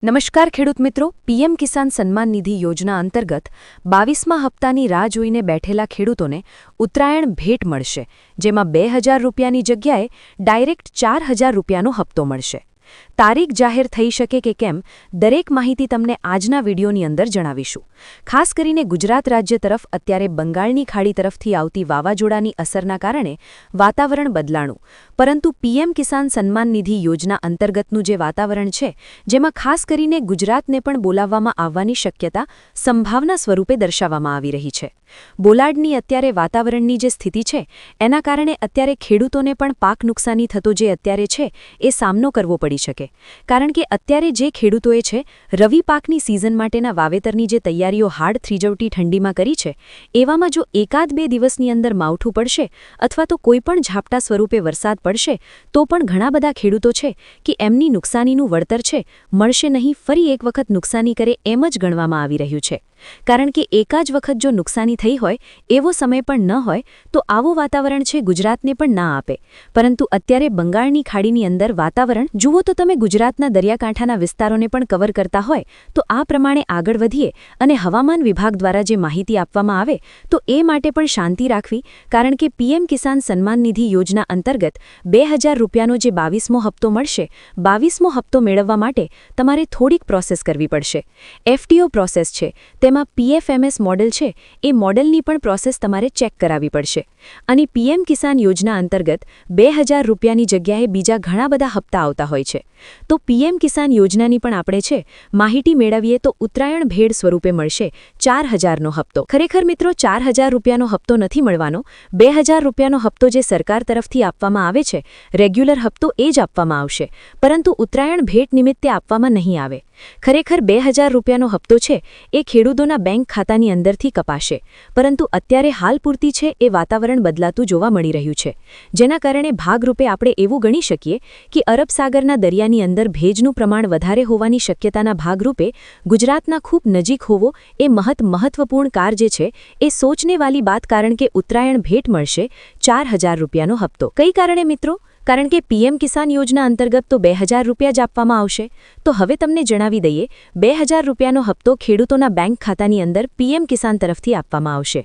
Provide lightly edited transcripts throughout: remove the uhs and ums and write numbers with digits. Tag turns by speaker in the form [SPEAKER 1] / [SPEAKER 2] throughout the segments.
[SPEAKER 1] નમસ્કાર ખેડૂત મિત્રો, પીએમ કિસાન સન્માન નિધિ યોજના અંતર્ગત 22મા હપ્તાની રાહ જોઈને બેઠેલા ખેડૂતોને ઉત્તરાયણ ભેટ મળશે, જેમાં 2000 રૂપિયાની જગ્યાએ ડાયરેક્ટ 4000 રૂપિયાનો હપ્તો મળશે. તારીખ જાહેર થઈ શકે કે કેમ, દરેક માહિતી તમને આજના વિડીયોની અંદર જણાવીશું. ખાસ કરીને ગુજરાત રાજ્ય તરફ અત્યારે બંગાળની ખાડી તરફથી આવતી વાવાઝોડાની અસરના કારણે વાતાવરણ બદલાણું, પરંતુ પીએમ કિસાન સન્માન નિધિ યોજના અંતર્ગતનું જે વાતાવરણ છે, જેમાં ખાસ કરીને ગુજરાતને પણ બોલાવવામાં આવવાની શક્યતા સંભાવના સ્વરૂપે દર્શાવવામાં આવી રહી છે. બોલાડની અત્યારે વાતાવરણની જે સ્થિતિ છે, એના કારણે અત્યારે ખેડૂતોને પણ પાક નુકસાની થતો જે અત્યારે છે એ સામનો કરવો પડી શકે. કારણ કે અત્યારે જે ખેડૂતોએ છે રવિ પાકની સિઝન માટેના વાવેતરની જે તૈયારીઓ હાડ થ્રીજવટી ઠંડીમાં કરી છે, એવામાં જો એકાદ બે દિવસની અંદર માવઠું પડશે અથવા તો કોઈપણ ઝાપટા સ્વરૂપે વરસાદ પડશે, તો પણ ઘણા બધા ખેડૂતો છે કે એમની નુકસાનીનું વળતર છે મળશે નહીં, ફરી એક વખત નુકસાની કરે એમ જ ગણવામાં આવી રહ્યું છે. કારણ કે એક જ વખત જો નુકસાની થઈ હોય એવો સમય પણ ન હોય તો આવું વાતાવરણ છે ગુજરાતને પણ ના આપે. પરંતુ અત્યારે બંગાળની ખાડીની અંદર વાતાવરણ જુઓ તો તમે ગુજરાતના દરિયાકાંઠાના વિસ્તારોને પણ કવર કરતા હોય તો આ પ્રમાણે આગળ વધીએ અને હવામાન વિભાગ દ્વારા જે માહિતી આપવામાં આવે તો એ માટે પણ શાંતિ રાખવી. કારણ કે પીએમ કિસાન સન્માન નિધિ યોજના અંતર્ગત 2000 રૂપિયાનો જે 22મો હપ્તો મળશે, 22મો હપ્તો મેળવવા માટે તમારે થોડીક પ્રોસેસ કરવી પડશે. એફટીઓ પ્રોસેસ છે, તેમાં પીએફએમએસ મોડેલ છે, એ મોડેલની પણ પ્રોસેસ તમારે ચેક કરાવવી પડશે. અને પીએમ કિસાન યોજના અંતર્ગત 2000 રૂપિયાની જગ્યાએ બીજા ઘણા બધા હપ્તા આવતા હોય છે. તો પીએમ કિસાન યોજનાની પણ આપણે છે માહિતી મેળવીએ તો ઉત્તરાયણ ભેટ સ્વરૂપે મળશે 4000નો હપ્તો. ખરેખર મિત્રો 4000 રૂપિયાનો હપ્તો નથી મળવાનો. 2000 રૂપિયાનો હપ્તો જે સરકાર તરફથી આપવામાં આવે છે, રેગ્યુલર હપ્તો એ જ આપવામાં આવશે, પરંતુ ઉત્તરાયણ ભેટ નિમિત્તે આપવામાં નહીં આવે. ખરેખર 2000 રૂપિયાનો હપ્તો છે એ ખેડૂતોના બેંક ખાતાની અંદરથી કપાશે, પરંતુ અત્યારે હાલ પૂરતી છે એ વાતાવરણ બદલાતું જોવા મળી રહ્યું છે, જેના કારણે ભાગરૂપે આપણે એવું ગણી શકીએ કે અરબ સાગરના દરિયાની અંદર ભેજનું પ્રમાણ વધારે હોવાની શક્યતાના ભાગરૂપે ગુજરાતના ખૂબ નજીક હોવો એ મહત્વપૂર્ણ કાર જે છે એ સોચને વાલી બાત. કારણ કે ઉત્તરાયણ ભેટ મળશે 4000 રૂપિયાનો હપ્તો. કઈ કારણે મિત્રો? કારણ કે પીએમ કિસાન યોજના અંતર્ગત તો 2000 રૂપિયા જ આપવામાં આવશે. તો હવે તમને જણાવી દઈએ, 2000 રૂપિયાનો હપ્તો ખેડૂતોના બેંક ખાતાની અંદર પીએમ કિસાન તરફથી આપવામાં આવશે.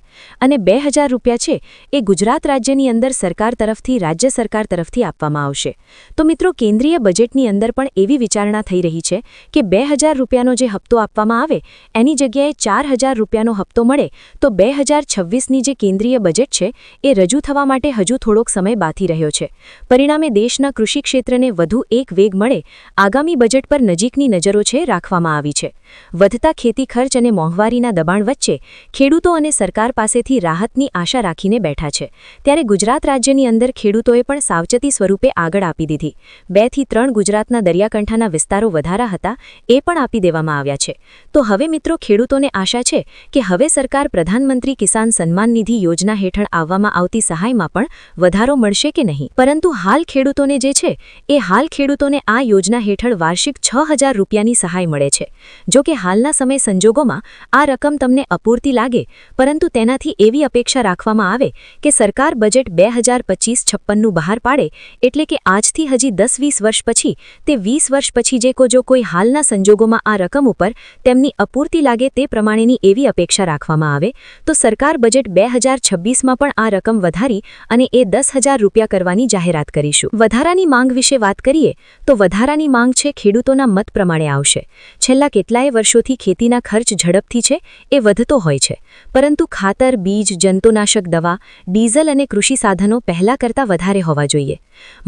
[SPEAKER 1] અને 2000 રૂપિયા છે એ ગુજરાત રાજ્યની અંદર સરકાર તરફથી, રાજ્ય સરકાર તરફથી આપવામાં આવશે. તો મિત્રો કેન્દ્રીય બજેટની અંદર પણ એવી વિચારણા થઈ રહી છે કે 2000 રૂપિયાનો જે હપ્તો આપવામાં આવે એની જગ્યાએ 4000 રૂપિયાનો હપ્તો મળે તો 2026ની જે કેન્દ્રીય બજેટ છે એ રજૂ થવા માટે હજુ થોડોક સમય બાકી રહ્યો છે. પરિણામે દેશના કૃષિ ક્ષેત્રને વધુ એક વેગ મળે, આગામી બજેટ પર નજીકની નજરો છે રાખવામાં આવી છે. વધતા ખેતી ખર્ચ અને મોંઘવારીના દબાણ વચ્ચે ખેડૂતો અને સરકાર પાસેથી રાહતની આશા રાખીને બેઠા છે. ત્યારે ગુજરાત રાજ્યની અંદર ખેડૂતોએ પણ સાવચેતી સ્વરૂપે આગળ આપી દીધી. 2 થી 3 ગુજરાતના દરિયાકાંઠાના વિસ્તારો વધારા હતા એ પણ આપી દેવામાં આવ્યા છે. તો હવે મિત્રો ખેડૂતોને આશા છે કે હવે સરકાર પ્રધાનમંત્રી કિસાન સન્માન નિધિ યોજના હેઠળ આવવામાં આવતી સહાયમાં પણ વધારો મળશે કે નહીં. પરંતુ હાલ ખેડૂતોને જે છે એ ખેડૂતોને આ યોજના હેઠળ વાર્ષિક 6000 રૂપિયાની સહાય મળે છે. જો કે હાલના સમય સંજોગોમાં આ રકમ તમને અપૂરતી લાગે, પરંતુ તેનાથી એવી અપેક્ષા રાખવામાં આવે કે સરકાર બજેટ 2025-56નું બહાર પાડે, એટલે કે આજથી હજી 10-20 વર્ષ પછી, તે 20 વર્ષ પછી જો કોઈ હાલના સંજોગોમાં આ રકમ ઉપર તેમની અપૂરતી લાગે તે પ્રમાણેની એવી અપેક્ષા રાખવામાં આવે તો સરકાર બજેટ 2026માં પણ આ રકમ વધારી અને એ 10000 રૂપિયા કરવાની જાહેરાત કરીશું. વધારાની માંગ વિશે વાત કરીએ તો વધારાની માંગ છે ખેડૂતોના મત પ્રમાણે આવશે. છેલ્લા કેટલાય વર્ષોથી ખેતીના ખર્ચ ઝડપથી છે એ વધતો હોય છે, પરંતુ ખાતર, બીજ, જંતુનાશક દવા, ડીઝલ અને કૃષિ સાધનો પહેલા કરતાં વધારે હોવા જોઈએ.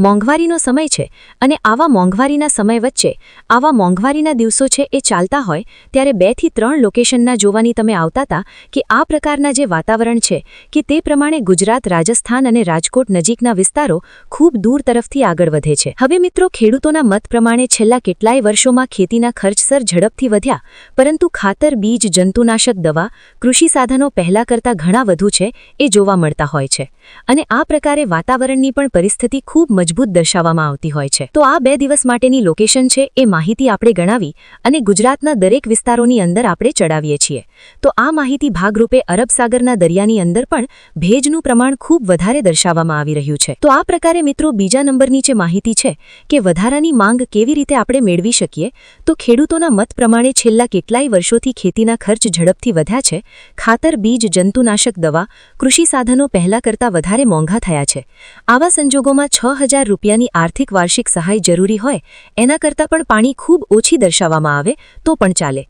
[SPEAKER 1] મોંઘવારીનો સમય છે અને આવા મોંઘવારીના સમય વચ્ચે આવા મોંઘવારીના દિવસો છે એ ચાલતા હોય ત્યારે 2 થી 3 લોકેશનના જોવાની તમે આવતા હતા કે આ પ્રકારના જે વાતાવરણ છે કે તે પ્રમાણે ગુજરાત, રાજસ્થાન અને રાજકોટ નજીકના વિસ્તારો ખૂબ દૂર તરફથી આગળ વધે છે. હવે મિત્રો ખેડૂતોના મત પ્રમાણે છેલ્લા કેટલાય વર્ષોમાં ખેતીના ખર્ચસર ઝડપથી વધ્યા, પરંતુ ખાતર, બીજ, જંતુનાશક દવા, કૃષિ સાધનો પહેલા કરતાં ઘણા વધુ છે એ જોવા મળતા હોય છે. અને આ પ્રકારે વાતાવરણની પણ પરિસ્થિતિ ખૂબ મજબૂત દર્શાવવામાં આવતી હોય છે. તો આ 2 દિવસ માટેની લોકેશન છે એ માહિતી આપણે ગણાવી અને ગુજરાતના દરેક વિસ્તારોની અંદર આપણે ચડાવીએ છીએ. તો આ માહિતી ભાગરૂપે અરબ સાગરના દરિયાની અંદર પણ ભેજનું પ્રમાણ ખૂબ વધારે દર્શાવવામાં આવી રહ્યું છે. તો આ પ્રકારે મિત્રો બીજા નંબરની જે માહિતી છે કે વધારાની માંગ કેવી રીતે આપણે મેળવી શકીએ, તો ખેડૂતોના મત પ્રમાણે છેલ્લા કેટલાય વર્ષોથી ખેતીના ખર્ચ ઝડપથી વધ્યા છે. ખાતર, બીજ, જંતુનાશક દવા, કૃષિ સાધનો પહેલા કરતાં વધારે મોંઘા થયા છે. આવા સંજોગોમાં 6,000 રૂપિયાની આર્થિક વાર્ષિક સહાય જરૂરી હોય એના કરતાં પણ પાણી ખૂબ ઓછી દર્શાવવામાં આવે તો પણ ચાલે.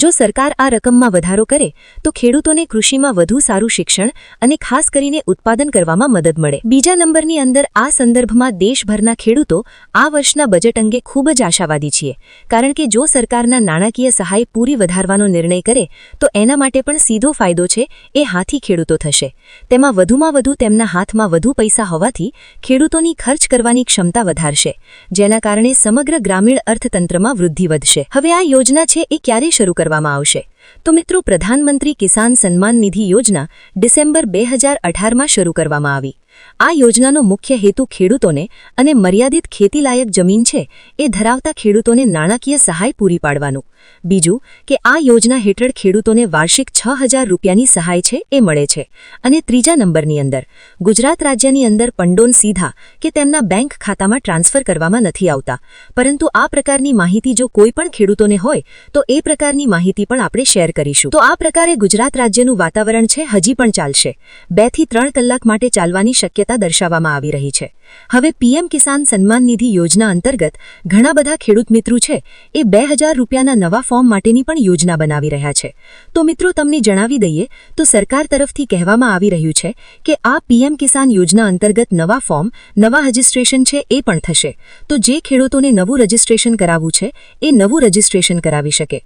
[SPEAKER 1] જો સરકાર આ રકમમાં વધારો કરે તો ખેડૂતોને કૃષિમાં વધુ સારું શિક્ષણ અને ખાસ કરીને ઉત્પાદન કરવામાં મદદ મળે. બીજા નંબરની અંદર આ સંદર્ભમાં દેશભરના ખેડૂતો આ વર્ષના બજેટ અંગે ખૂબ જ આશાવાદી છીએ, કારણ કે જો સરકારના નાણાકીય સહાય પૂરી વધારવાનો નિર્ણય કરે તો એના માટે પણ સીધો ફાયદો છે એ હાથી ખેડૂતો થશે. તેમાં વધુમાં વધુ તેમના હાથમાં વધુ પૈસા હોવાથી ખેડૂતોની ખર્ચ કરવાની ક્ષમતા વધારશે, જેના કારણે સમગ્ર ગ્રામીણ અર્થતંત્રમાં વૃદ્ધિ વધશે. હવે આ યોજના છે એ ક્યારે શરૂ કરવામાં આવશે? તો મિત્રો, પ્રધાનમંત્રી કિસાન સન્માન નિધિ યોજના ડિસેમ્બર 2018માં શરૂ કરવામાં આવી. આ યોજનાનો મુખ્ય હેતુ ખેડૂતોને અને મર્યાદિત ખેતીલાયક જમીન છે એ ધરાવતા ખેડૂતોને નાણાકીય સહાય પૂરી પાડવાનું. બીજું કે આ યોજના હેઠળ ખેડૂતોને વાર્ષિક 6,000 રૂપિયાની સહાય છે એ મળે છે. અને ત્રીજા નંબરની અંદર ગુજરાત રાજ્યની અંદર પંડોન સીધા કે તેમના બેંક ખાતામાં ટ્રાન્સફર કરવામાં નથી આવતા, પરંતુ આ પ્રકારની માહિતી જો કોઈ પણ ખેડૂતોને હોય તો એ પ્રકારની માહિતી પણ આપણે શેર કરીશું. તો આ પ્રકારે ગુજરાત રાજ્યનું વાતાવરણ છે હજી પણ ચાલશે. 2 થી 3 કલાક માટે ચાલવાની શક્યતા દર્શાવવામાં આવી રહી છે. હવે પીએમ કિસાન સન્માન નિધિ યોજના અંતર્ગત ઘણા બધા ખેડૂત મિત્રો છે એ 2,000 રૂપિયાના નવા ફોર્મ માટેની પણ યોજના બનાવી રહ્યા છે. તો મિત્રો, તમને જણાવી દઈએ તો સરકાર તરફથી કહેવામાં આવી રહ્યું છે કે આ પીએમ કિસાન યોજના અંતર્ગત નવા ફોર્મ, નવા રજિસ્ટ્રેશન છે એ પણ થશે. તો જે ખેડૂતોને નવું રજિસ્ટ્રેશન કરાવવું છે એ નવું રજિસ્ટ્રેશન કરાવી શકે.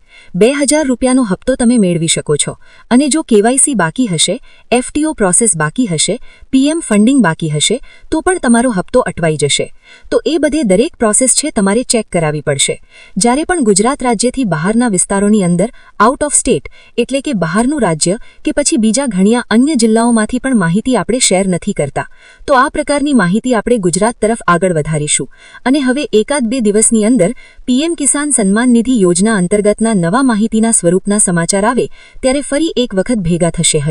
[SPEAKER 1] 2,000 રૂપિયાનો હપ્તો તમે મેળવી શકો છો. અને જો કેવાયસી બાકી હશે, એફટીઓ પ્રોસેસ બાકી હશે, પીએમ ફંડિંગ બાકી હશે તો પણ તમારો હપ્તો અટવાઈ જશે. તો એ બધે દરેક પ્રોસેસ છે તમારે ચેક કરાવી પડશે. જ્યારે પણ ગુજરાત રાજ્યથી બહારના વિસ્તારોની અંદર આઉટ ઓફ સ્ટેટ એટલે કે બહારનું રાજ્ય કે પછી બીજા ઘણા અન્ય જિલ્લાઓમાંથી પણ માહિતી આપણે શેર નથી કરતા, તો આ પ્રકારની માહિતી આપણે ગુજરાત તરફ આગળ વધારીશું. અને હવે 1-2 દિવસની અંદર પીએમ કિસાન સન્માન નિધિ યોજના અંતર્ગતના નવા માહિતીના સ્વરૂપના સમાચાર આવે ત્યારે ફરી એક વખત ભેગા થશે.